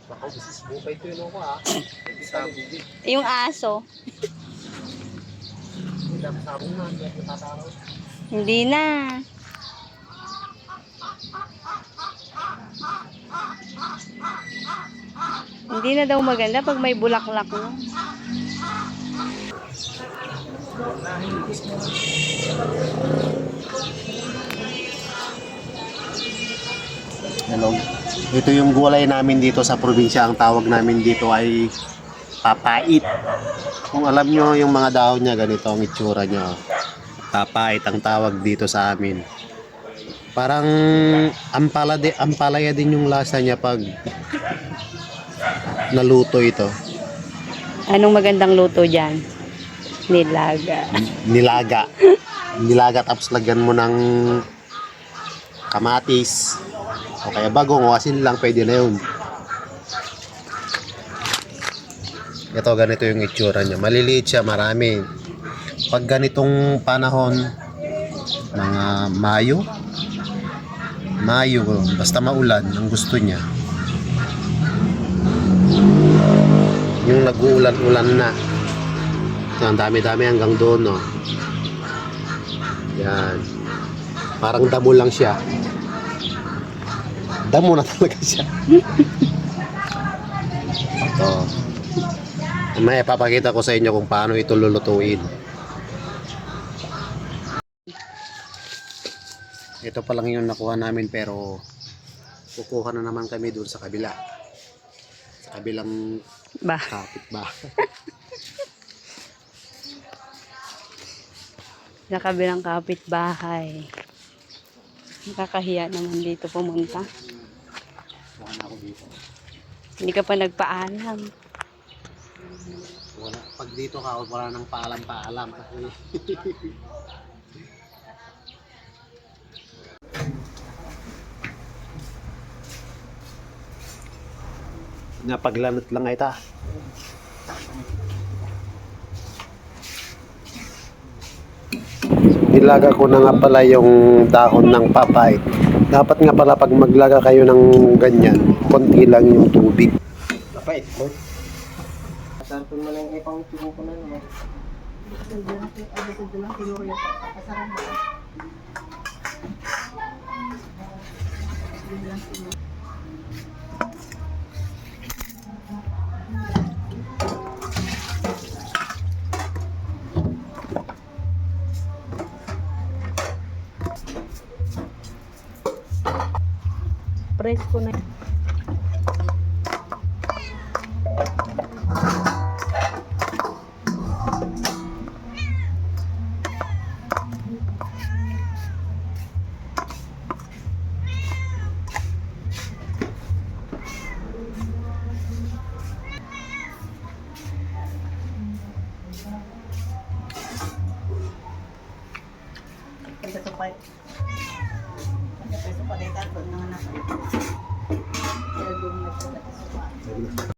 Baka bisis bukay ito yun ako Sabog. Yung aso. Hindi dami sabong na. Hindi ako tataraw. Hindi na. Hindi na daw maganda pag may bulaklak na. Hello. Ito yung gulay namin dito sa probinsya. Ang tawag namin dito ay papait. Kung alam nyo yung mga dahon niya, ganito ang itsura niya. Papait ang tawag dito sa amin. Parang ampalaya din yung lasa niya pag naluto ito. Anong magandang luto dyan? Nilaga. Nilaga. Nilaga tapos lagyan mo ng kamatis. O kaya bagong o asin lang, pwede na yun. Ito, ganito yung itsura niya. Maliliit siya, marami. Pag ganitong panahon, mga Mayo, basta maulan, ang gusto niya. Yung nag-uulan-ulan na. Ang dami-dami hanggang doon, no? Yan. Parang damo lang siya. Damo na talaga siya. Ito. May papakita ko sa inyo kung paano ito lulutuin. Ito pa lang yung nakuha namin pero kukuha na naman kami doon sa kabila. Sa kabilang kapitbahay. Sa kabilang kapitbahay. Nakakahiya naman dito pumunta. Kuha na ako dito. Hindi ka pa nagpaalam. Wala. Pag dito ka, wala nang paalam-paalam. Napaglanot lang ito. Nilaga ko na nga pala yung dahon ng papay. Dapat nga pala pag maglaga kayo ng ganyan, konti lang yung tubig. Papay, boy. Sarapin mo lang ipang tubo ko na naman. Presko na. Pagkatupay. Pagkatupay dito, nanganak. Kaya doon nagpagkatupay.